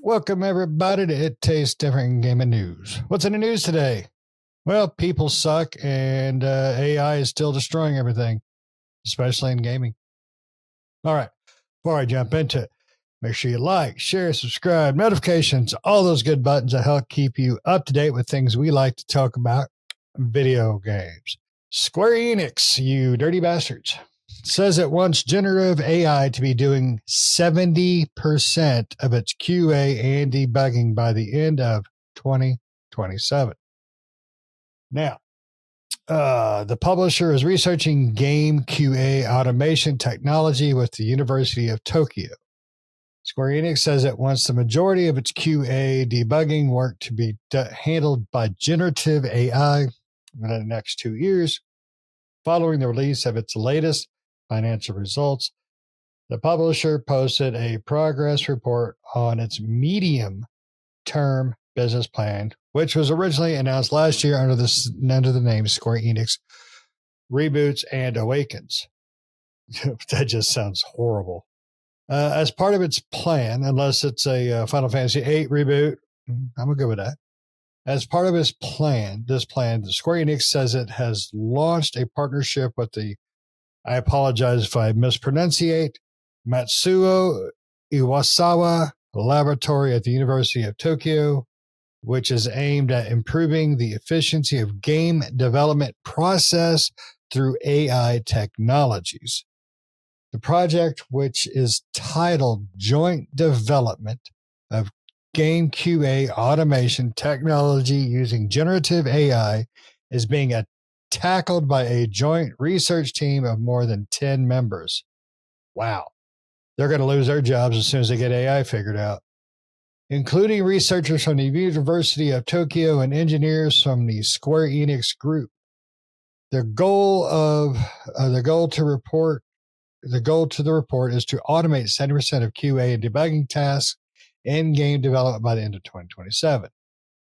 Welcome, everybody, to It Tastes Different Gaming News. What's in the news today? Well, people suck, and AI is still destroying everything, especially in gaming. All right, before I jump into it, make sure you like, share, subscribe, notifications, all those good buttons that help keep you up to date with things we like to talk about video games. Square Enix, you dirty bastards, says it wants generative AI to be doing 70% of its QA and debugging by the end of 2027. Now, the publisher is researching game QA automation technology with the University of Tokyo. Square Enix says it wants the majority of its QA debugging work to be handled by generative AI in the next 2 years. Following the release of its latest financial results, the publisher posted a progress report on its medium-term business plan, which was originally announced last year under the name Square Enix Reboots and Awakens. That just sounds horrible. As part of its plan, unless it's a Final Fantasy VIII reboot, I'm going to go with that. As part of this plan, Square Enix says it has launched a partnership with I apologize if I mispronunciate, Matsuo Iwasawa Laboratory at the University of Tokyo, which is aimed at improving the efficiency of game development process through AI technologies. The project, which is titled Joint Development of Game QA Automation Technology Using Generative AI, is being tackled by a joint research team of more than 10 members. Wow. They're going to lose their jobs as soon as they get AI figured out, including researchers from the University of Tokyo and engineers from the Square Enix group. The goal to the report is to automate 70% of QA and debugging tasks in game development by the end of 2027.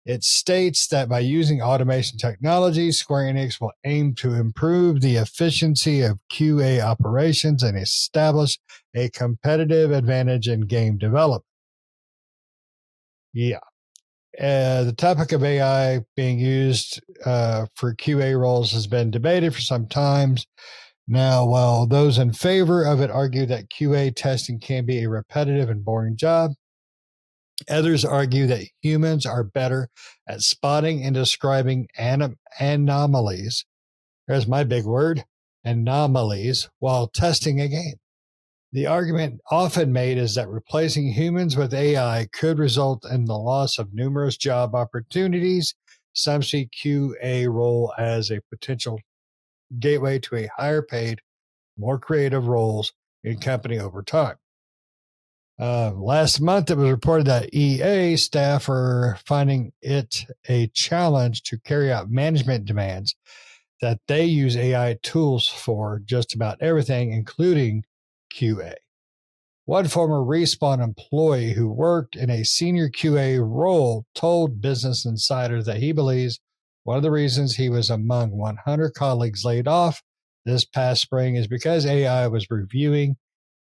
It states that by using automation technology, Square Enix will aim to improve the efficiency of QA operations and establish a competitive advantage in game development. Yeah. The topic of AI being used for QA roles has been debated for some time. Now, while those in favor of it argue that QA testing can be a repetitive and boring job, others argue that humans are better at spotting and describing anomalies. There's my big word, anomalies, while testing a game. The argument often made is that replacing humans with AI could result in the loss of numerous job opportunities. Some see QA role as a potential gateway to a higher paid, more creative roles in company over time. Last month, it was reported that EA staff are finding it a challenge to carry out management demands that they use AI tools for just about everything, including QA. One former Respawn employee who worked in a senior QA role told Business Insider that he believes one of the reasons he was among 100 colleagues laid off this past spring is because AI was reviewing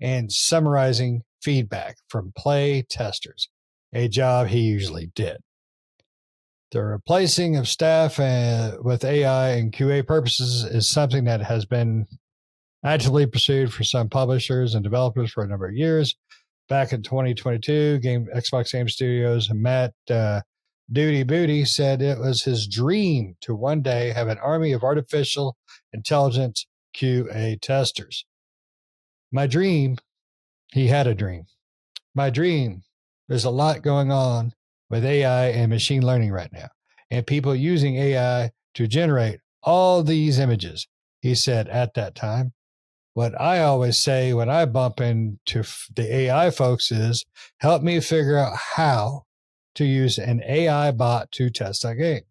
and summarizing feedback from play testers, a job he usually did. The replacing of staff with AI and QA purposes is something that has been actively pursued for some publishers and developers for a number of years. Back in 2022, Xbox Game Studios Matt Duty Booty said it was his dream to one day have an army of artificial intelligence QA testers. My dream, he had a dream. My dream, there's a lot going on with AI and machine learning right now, and people using AI to generate all these images, he said at that time. What I always say when I bump into the AI folks is, help me figure out how to use an AI bot to test that game.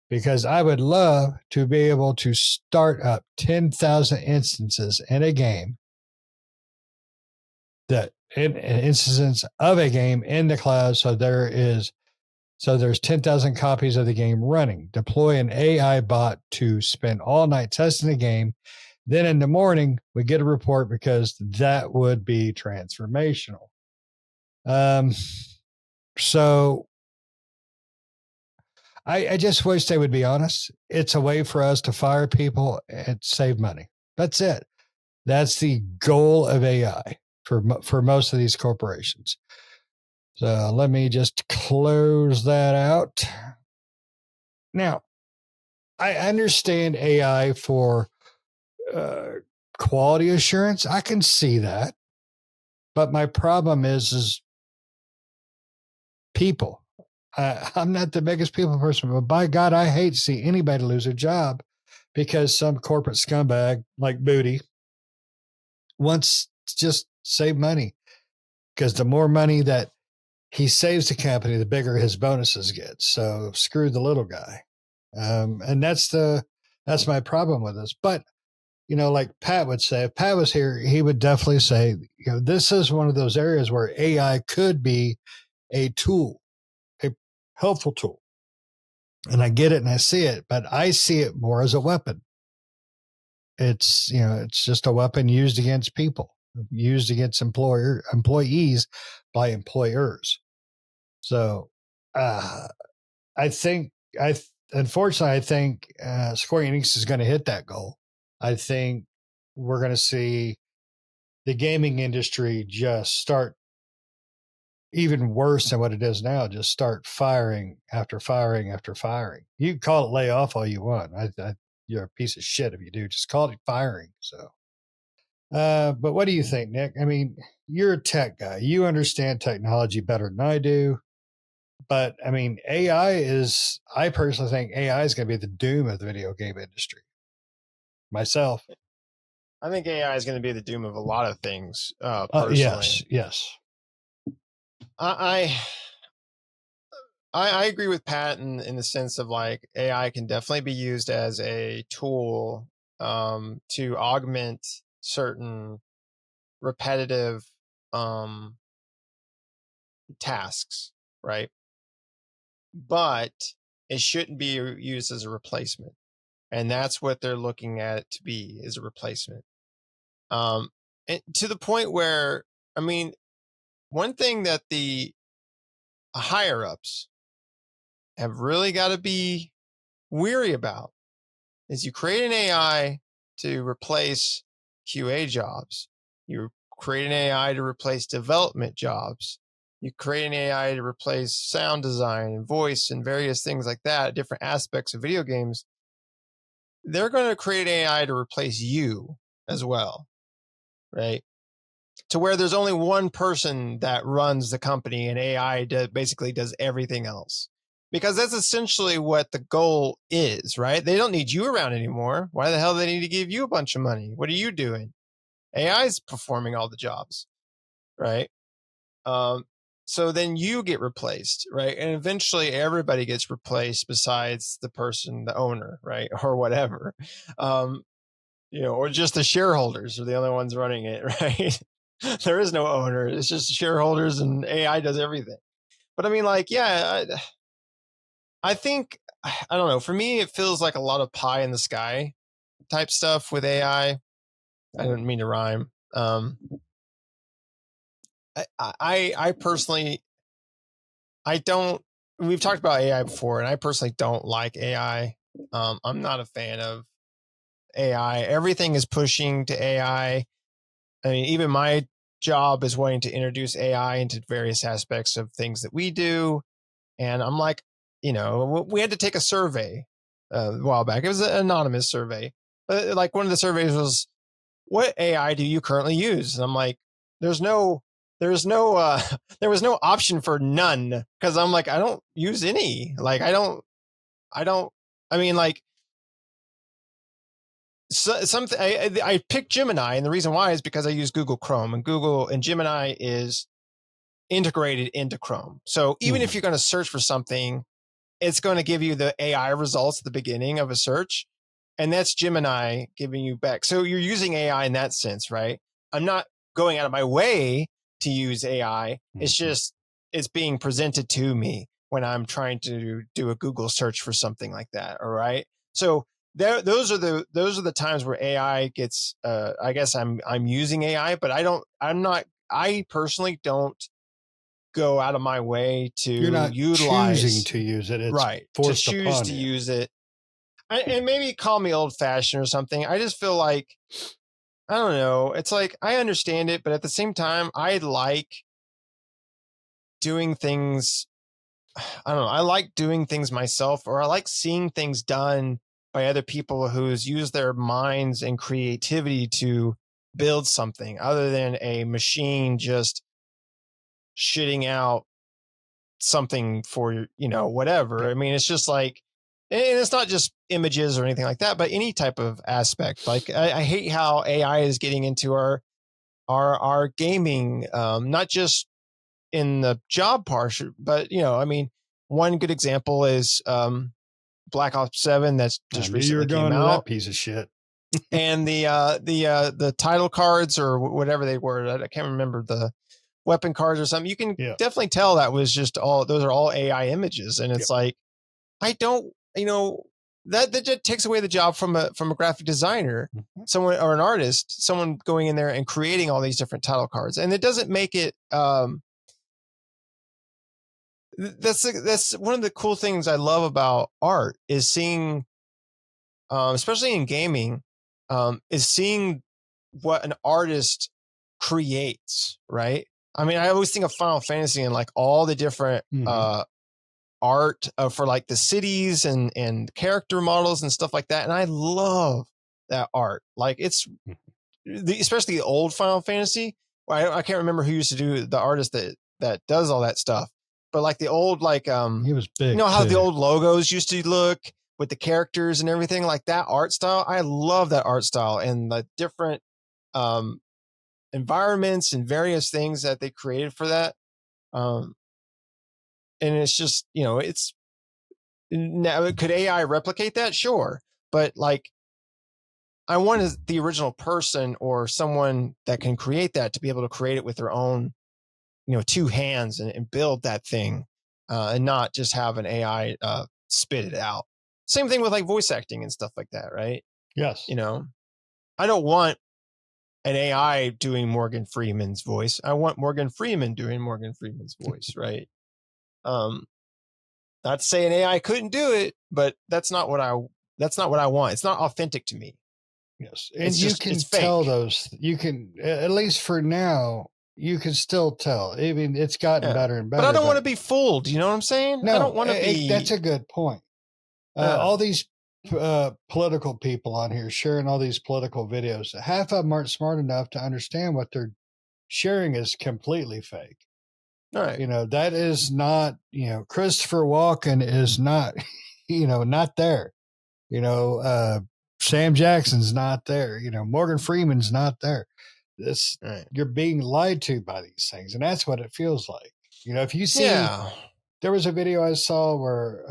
Because I would love to be able to start up 10,000 instances in a game, an instance of a game in the cloud, so there's 10,000 copies of the game running. Deploy an AI bot to spend all night testing the game. Then in the morning, we get a report because that would be transformational. Um, so I just wish they would be honest. It's a way for us to fire people and save money. That's it. That's the goal of AI for most of these corporations. So let me just close that out. Now, I understand AI for uh, quality assurance. I can see that, but my problem is people. I'm not the biggest people person, but by God, I hate to see anybody lose a job because some corporate scumbag like Booty wants to just save money. Because the more money that he saves the company, the bigger his bonuses get. So screw the little guy. And that's my problem with this. But like Pat would say, if Pat was here, he would definitely say, this is one of those areas where AI could be a tool, a helpful tool. And I get it and I see it, but I see it more as a weapon. It's just a weapon used against people, used against employees by employers. So I think unfortunately I think Square Enix is going to hit that goal. I think we're going to see the gaming industry just start even worse than what it is now. Just start firing after firing after firing. You can call it layoff all you want. You're a piece of shit if you do. Just call it firing. So, but what do you think, Nick? I mean, you're a tech guy. You understand technology better than I do. But I mean, I personally think AI is going to be the doom of the video game industry. Myself. I think AI is going to be the doom of a lot of things. Personally, Yes. I I agree with Pat in the sense of like AI can definitely be used as a tool to augment certain repetitive um, tasks, right? But it shouldn't be used as a replacement, and that's what they're looking at it to be, is a replacement. And to the point where, I mean, one thing that the higher ups have really got to be weary about is you create an AI to replace QA jobs. You create an AI to replace development jobs. You create an AI to replace sound design and voice and various things like that, different aspects of video games. They're going to create AI to replace you as well, right? To where there's only one person that runs the company and AI basically does everything else. Because that's essentially what the goal is, right? They don't need you around anymore. Why the hell do they need to give you a bunch of money? What are you doing? AI is performing all the jobs, right? So then you get replaced, right? And eventually everybody gets replaced besides the person, the owner, right? Or whatever. Or just the shareholders are the only ones running it, right? There is no owner. It's just shareholders and AI does everything. But I mean, like, yeah, I think, I don't know. For me, it feels like a lot of pie in the sky type stuff with AI. I didn't mean to rhyme. I personally, I don't, we've talked about AI before, and I personally don't like AI. I'm not a fan of AI. Everything is pushing to AI. I mean, even my job is wanting to introduce AI into various aspects of things that we do. And I'm like, we had to take a survey a while back. It was an anonymous survey. But like one of the surveys was, what AI do you currently use? And I'm like, there's no, there was no option for none. Cause I'm like, I don't use any. Like, I don't, I mean, like, something I picked Gemini, and the reason why is because I use Google Chrome, and Google and Gemini is integrated into Chrome. So even if you're going to search for something, it's going to give you the AI results at the beginning of a search, and that's Gemini giving you back. So you're using AI in that sense, right? I'm not going out of my way to use AI. It's just it's being presented to me when I'm trying to do a Google search for something like that. All right. So those are the times where AI gets. I guess I'm using AI, but I personally don't go out of my way to You're not utilize choosing to use it. It's right to forced choose upon to you. use it. And maybe call me old fashioned or something. I just feel like, I don't know. It's like, I understand it, but at the same time, I like doing things. I don't know. I like doing things myself, or I like seeing things done by other people who's used their minds and creativity to build something other than a machine just shitting out something for, whatever. I mean, it's just like, and it's not just images or anything like that, but any type of aspect. Like I hate how AI is getting into our gaming, not just in the job portion, but I mean, one good example is Black Ops 7 that's I just knew you were recently came going to that out, piece of shit. and the title cards or whatever they were, I can't remember, the weapon cards or something. You can definitely tell that was just those are all AI images, and it's like, I don't, that just takes away the job from a graphic designer, someone, or an artist, someone going in there and creating all these different title cards, and it doesn't make it. That's one of the cool things I love about art is seeing, especially in gaming, is seeing what an artist creates. Right. I mean, I always think of Final Fantasy and like all the different art for like the cities and character models and stuff like that, and I love that art. Like it's especially the old Final Fantasy. I can't remember who used to do the artist that does all that stuff, but like the old, like he was big. You know how the old logos used to look with the characters and everything, like that art style. I love that art style and the different environments and various things that they created for that. And it's just, it's now, could AI replicate that? Sure, but like, I want the original person or someone that can create that to be able to create it with their own, two hands and build that thing, and not just have an AI spit it out. Same thing with like voice acting and stuff like that, right? Yes. I don't want an AI doing Morgan Freeman's voice. I want Morgan Freeman doing Morgan Freeman's voice, right? Not to say an AI couldn't do it, but that's not what I want. It's not authentic to me. Yes. And you can tell you can, at least for now, you can still tell. I mean, it's gotten better and better. But I don't want to be fooled. You know what I'm saying? No, I don't want to be. That's a good point. All these political people on here sharing all these political videos, half of them aren't smart enough to understand what they're sharing is completely fake. All right. That is not, Christopher Walken is not, not there. Sam Jackson's not there. Morgan Freeman's not there. You're being lied to by these things, and that's what it feels like. If you see, there was a video I saw where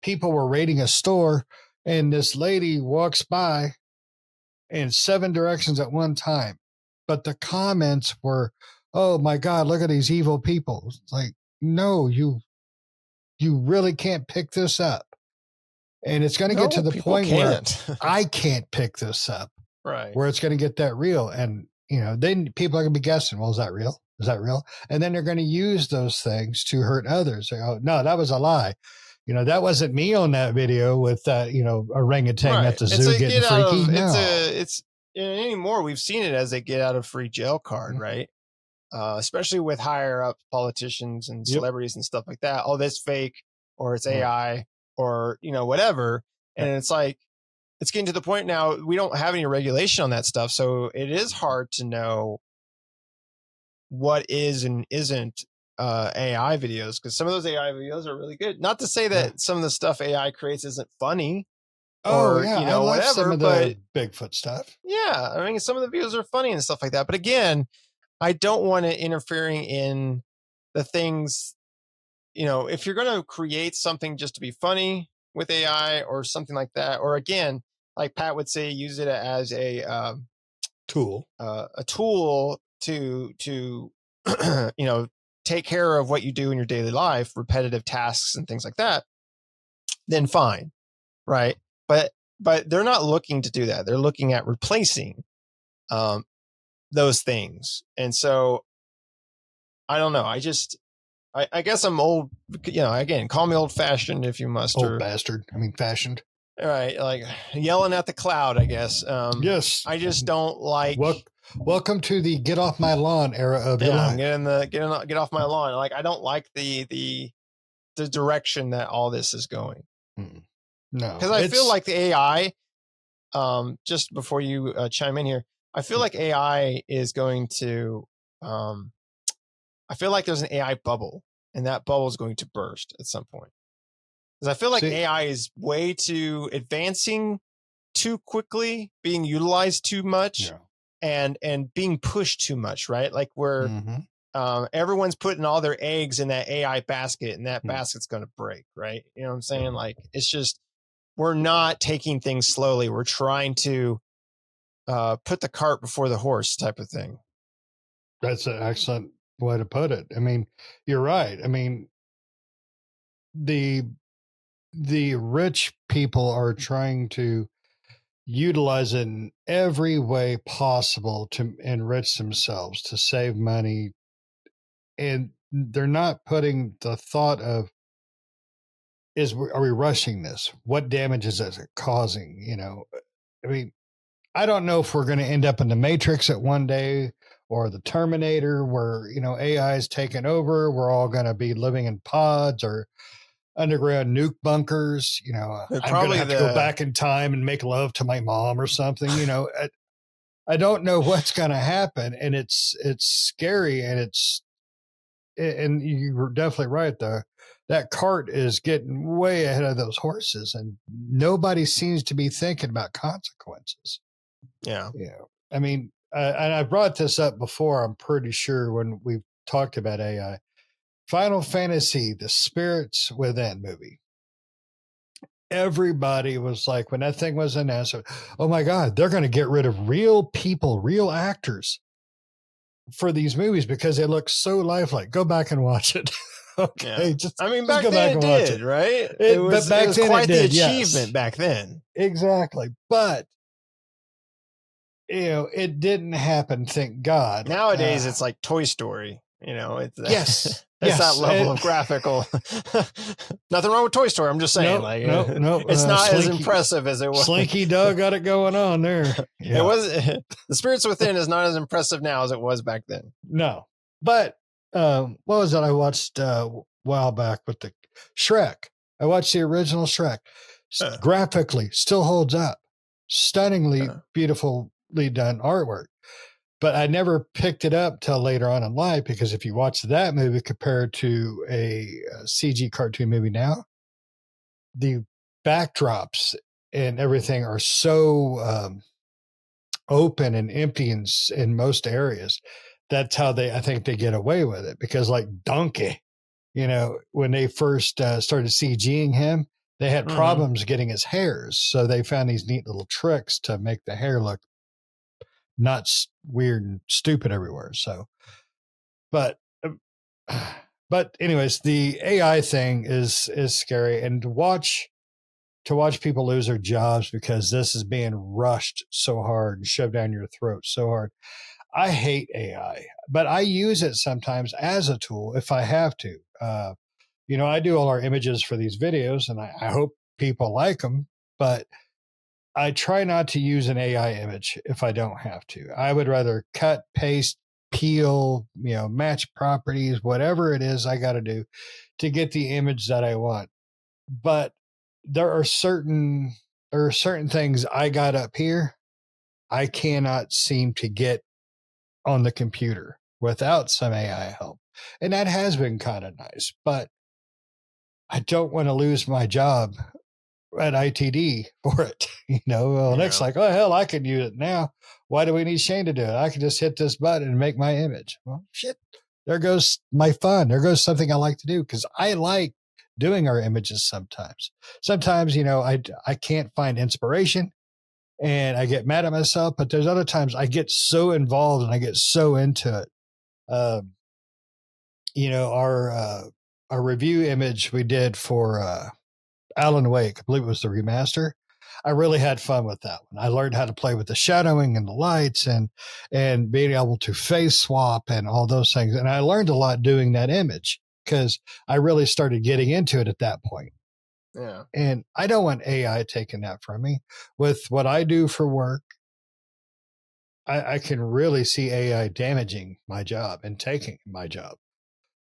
people were raiding a store, and this lady walks by in 7 directions at one time, but the comments were, "Oh my God, look at these evil people!" It's like, no, you really can't pick this up. And it's going to get to the point where I can't pick this up, right? Where it's going to get that real. And, then people are going to be guessing, well, is that real? Is that real? And then they're going to use those things to hurt others. They go, no, that was a lie. That wasn't me on that video with that, orangutan at the zoo getting freaky. It's anymore. We've seen it as a get out of free jail card, right? Especially with higher up politicians and celebrities and stuff like that. Oh, that's fake, or it's AI, or whatever. And it's like, it's getting to the point now we don't have any regulation on that stuff, so it is hard to know what is and isn't AI videos, because some of those AI videos are really good. Not to say that some of the stuff AI creates isn't funny, or I love whatever, some of the Bigfoot stuff. Yeah, I mean, some of the videos are funny and stuff like that. But again, I don't want it interfering in the things. If you're going to create something just to be funny with AI or something like that, or again, like Pat would say, use it as a tool, to take care of what you do in your daily life, repetitive tasks and things like that, then fine, right? But they're not looking to do that. They're looking at replacing those things. And so I don't know. I guess I'm old. Again, call me old fashioned if you must. Old Or bastard. I mean, fashioned. all right, like yelling at the cloud. I guess. Yes. I just don't like. Welcome to the get off my lawn era of your Yeah, I'm life. get off my lawn. Like I don't like the direction that all this is going. No, Because I feel like the AI. Just before you chime in here, I feel like AI is going to. I feel like there's an AI bubble, and that bubble is going to burst at some point. Because I feel like AI is way too advancing too quickly, being utilized too much, and being pushed too much, right? Like where everyone's putting all their eggs in that AI basket, and that basket's going to break, right? You know what I'm saying? Like it's just we're not taking things slowly. We're trying to put the cart before the horse, type of thing. That's an excellent way to put it. I mean, you're right. I mean, the rich people are trying to utilize it in every way possible to enrich themselves, to save money, and they're not putting the thought of are we rushing this? What damage is it causing? I mean, I don't know if we're going to end up in the Matrix at one day or the Terminator, where AI is taking over. We're all going to be living in pods or underground nuke bunkers. I'm going to have to go back in time and make love to my mom or something. I don't know what's going to happen, and it's scary, and you were definitely right there. That cart is getting way ahead of those horses, and nobody seems to be thinking about consequences. Yeah. I mean, and I brought this up before, I'm pretty sure, when we've talked about AI. Final Fantasy, the Spirits Within movie. Everybody was like, when that thing was announced, oh my God, they're going to get rid of real people, real actors for these movies because they look so lifelike. Go back and watch it. Okay. Yeah. Just back go then back and it watch did, it. right? It was quite the achievement back then. Exactly. But it didn't happen, thank God. Nowadays it's like Toy Story. It's yes. It's that level of graphical. Nothing wrong with Toy Story. I'm just saying, no. It's not as impressive as it was. Slinky Dog got it going on there. Yeah. It was The Spirits Within is not as impressive now as it was back then. No, but what was that I watched a while back with the Shrek? I watched the original Shrek. Graphically, still holds up. Stunningly, beautifully done artwork. But I never picked it up till later on in life, because if you watch that movie compared to a CG cartoon movie now, the backdrops and everything are so open and empty in most areas. That's how I think they get away with it, because like Donkey, when they first started CGing him, they had problems getting his hairs. So they found these neat little tricks to make the hair look not weird and stupid everywhere. So, but anyways, the AI thing is scary, and to watch people lose their jobs because this is being rushed so hard and shoved down your throat so hard. I hate AI, but I use it sometimes as a tool if I have to. I do all our images for these videos, and I hope people like them, but I try not to use an AI image if I don't have to. I would rather cut, paste, peel, match properties, whatever it is I got to do to get the image that I want. But there are certain things I got up here I cannot seem to get on the computer without some AI help. And that has been kind of nice, but I don't want to lose my job at ITD for it. Nick's like, oh, hell, I can use it now. Why do we need Shane to do it? I can just hit this button and make my image. Well, shit, there goes my fun. There goes something I like to do, because I like doing our images sometimes. Sometimes, I can't find inspiration and I get mad at myself, but there's other times I get so involved and I get so into it. Our review image we did for Alan Wake, I believe it was the remaster. I really had fun with that one. I learned how to play with the shadowing and the lights and being able to face swap and all those things. And I learned a lot doing that image because I really started getting into it at that point. Yeah. And I don't want AI taking that from me. With what I do for work, I can really see AI damaging my job and taking my job.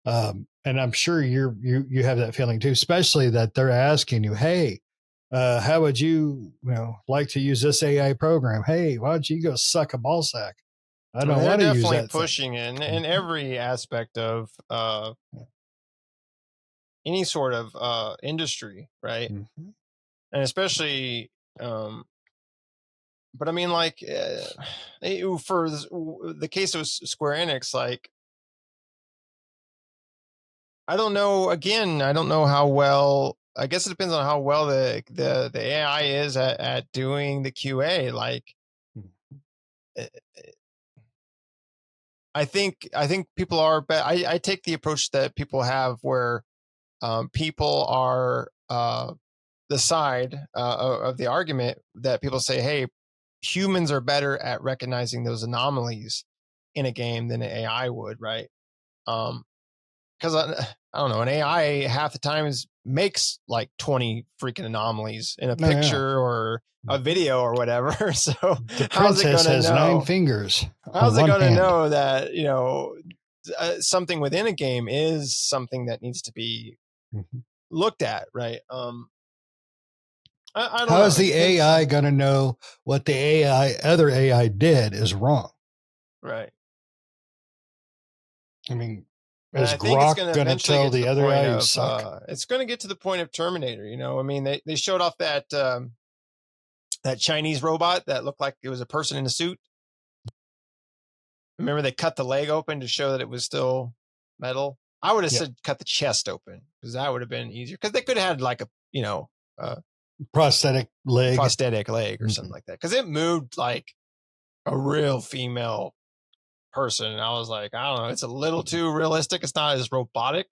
And I'm sure you have that feeling too, especially that they're asking you, hey, how would you like to use this AI program? Hey, why don't you go suck a ball sack? I don't They're want to use definitely that thing. pushing in every aspect of any sort of industry, right? Mm-hmm. And especially, but I mean, like for the case of Square Enix, like I don't know. Again, I don't know how well. I guess it depends on how well the AI is at doing the QA. Like, I think people are. I take the approach that people have where people are the side of the argument that people say, hey, humans are better at recognizing those anomalies in a game than an AI would, right? Because I don't know, an AI half the time makes like 20 freaking anomalies in a picture or a video or whatever. So the how's it princess going to has 9 know? fingers How's on it one going to hand. know that something within a game is something that needs to be looked at, right? I don't How know. is It the depends. AI going to know what the other AI did is wrong? Right. I mean, And is I think it's Grok going to going to eventually tell get to the the other point AI you of, suck? it's going to get to the point of Terminator. I mean, they showed off that Chinese robot that looked like it was a person in a suit. Remember they cut the leg open to show that it was still metal? I would have said cut the chest open because that would have been easier. Because they could have had like a prosthetic leg or something like that. Because it moved like a real female person. And I was like, I don't know, it's a little too realistic. It's not as robotic.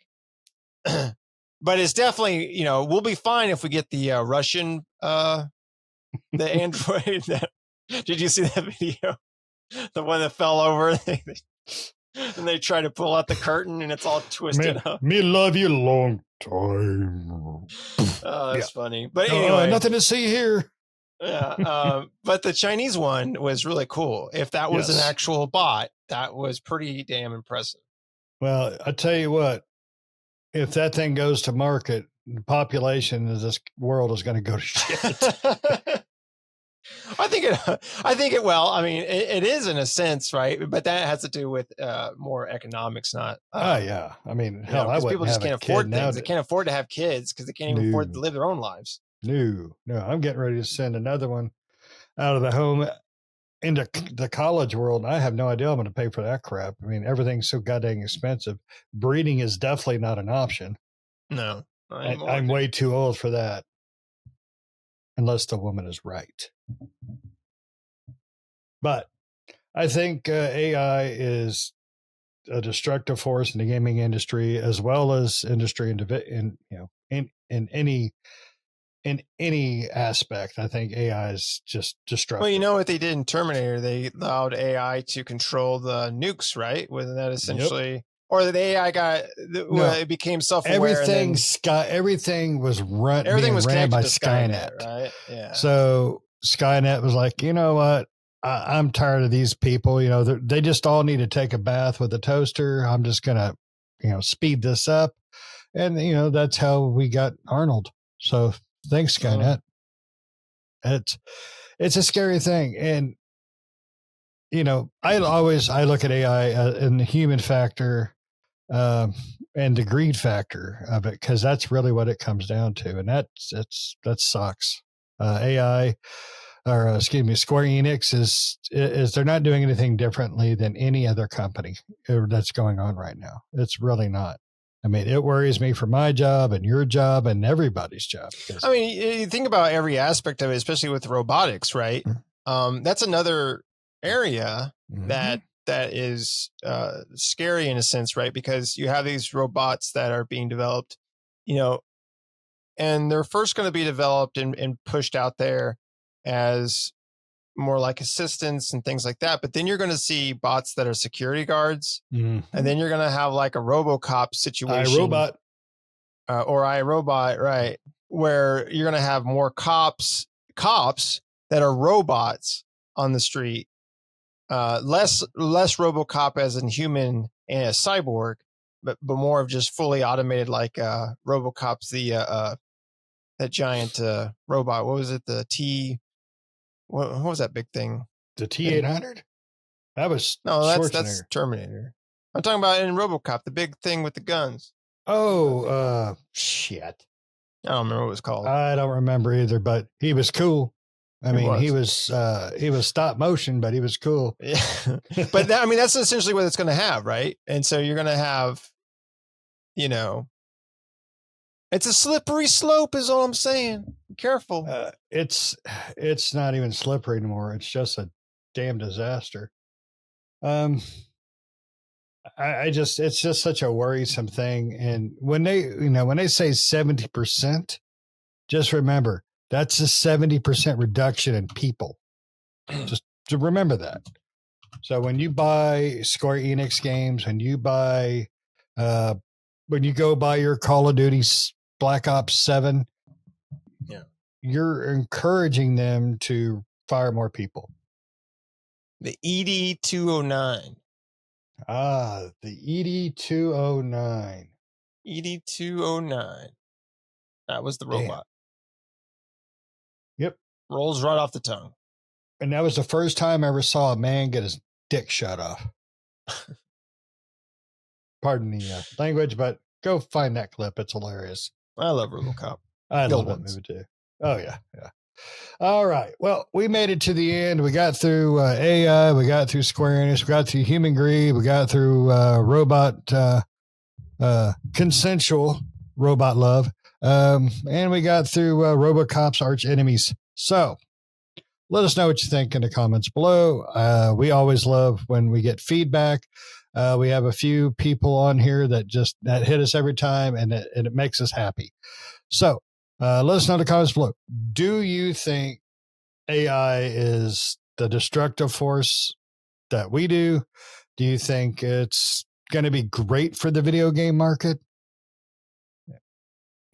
But it's definitely, we'll be fine if we get the Russian, the android. Did you see that video? The one that fell over and they try to pull out the curtain and it's all twisted up. Me love you long time. Oh, that's funny. But anyway, nothing to see here. Yeah. But the Chinese one was really cool. If that was an actual bot, that was pretty damn impressive. Well, I tell you what, if that thing goes to market, the population of this world is going to go to shit. I think it, well, I mean, it is in a sense, right? But that has to do with more economics, not. Yeah. I mean, hell, I because wouldn't people just have a can't kid afford now. things. They can't afford to have kids because they can't even afford to live their own lives. No, I'm getting ready to send another one out of the home into the college world. And I have no idea I'm going to pay for that crap. I mean, everything's so goddamn expensive. Breeding is definitely not an option. No, not anymore, I'm way too old for that. Unless the woman is right. But I think AI is a destructive force in the gaming industry as well as industry in any aspect. I think AI is just destructive. Well, you know what they did in Terminator? They allowed AI to control the nukes, right? Wasn't that essentially, or the AI got it became self-aware? Everything was everything was ran by connected to Skynet, right? Yeah. So Skynet was like, you know what? I'm tired of these people. They just all need to take a bath with a toaster. I'm just gonna, speed this up, and that's how we got Arnold. So thanks, Skynet. It's a scary thing, and I look at AI in the human factor and the greed factor of it, because that's really what it comes down to, and that sucks. AI, or excuse me, Square Enix is they're not doing anything differently than any other company that's going on right now. It's really not. I mean, it worries me for my job and your job and everybody's job. I mean, you think about every aspect of it, especially with robotics, right? That's another area that is scary in a sense, right? Because you have these robots that are being developed, and they're first going to be developed and pushed out there as more like assistants and things like that. But then you're going to see bots that are security guards, and then you're going to have like a RoboCop situation, iRobot, or iRobot, right? Where you're going to have more cops that are robots on the street, less RoboCop as in human and a cyborg, but more of just fully automated, like RoboCop's that giant robot. What was it? What was that big thing? The T-800. That was that's Terminator. I'm talking about in RoboCop, the big thing with the guns. Oh, shit. I don't remember what it was called. I don't remember either, but he was cool. I mean, he was stop motion, but he was cool. Yeah. But that's essentially what it's going to have, right? And so you're going to have, it's a slippery slope is all I'm saying. Be careful. It's not even slippery anymore. It's just a damn disaster. It's just such a worrisome thing. And when they say 70%, just remember that's a 70% reduction in people. Just to remember that. So when you buy Square Enix games, when you go buy your Call of Duty Black Ops 7, you're encouraging them to fire more people. The ED-209. The ED-209. ED-209. That was the robot. Yep. Rolls right off the tongue. And that was the first time I ever saw a man get his dick shut off. Pardon the language, but go find that clip. It's hilarious. I love RoboCop. I love that movie too. Oh, yeah. All right. Well, we made it to the end. We got through AI. We got through Square Enix. We got through human greed. We got through consensual robot love. And we got through RoboCop's arch enemies. So let us know what you think in the comments below. We always love when we get feedback. We have a few people on here that hit us every time, and it makes us happy. So let us know in the comments below. Do you think AI is the destructive force that we do? Do you think it's going to be great for the video game market?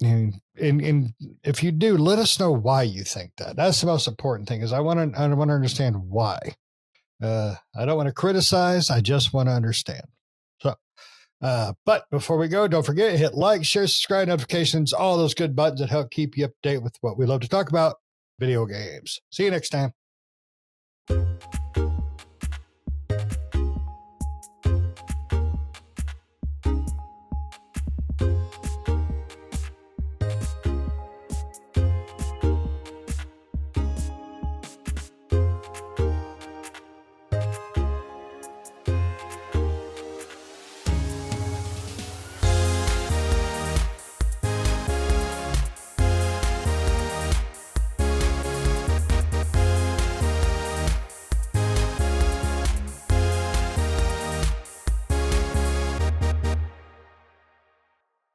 And if you do, let us know why you think that. That's the most important thing. Is I want to understand why. I don't want to criticize. I just want to understand. So, but before we go, don't forget, hit like, share, subscribe, notifications, all those good buttons that help keep you up to date with what we love to talk about, video games. See you next time.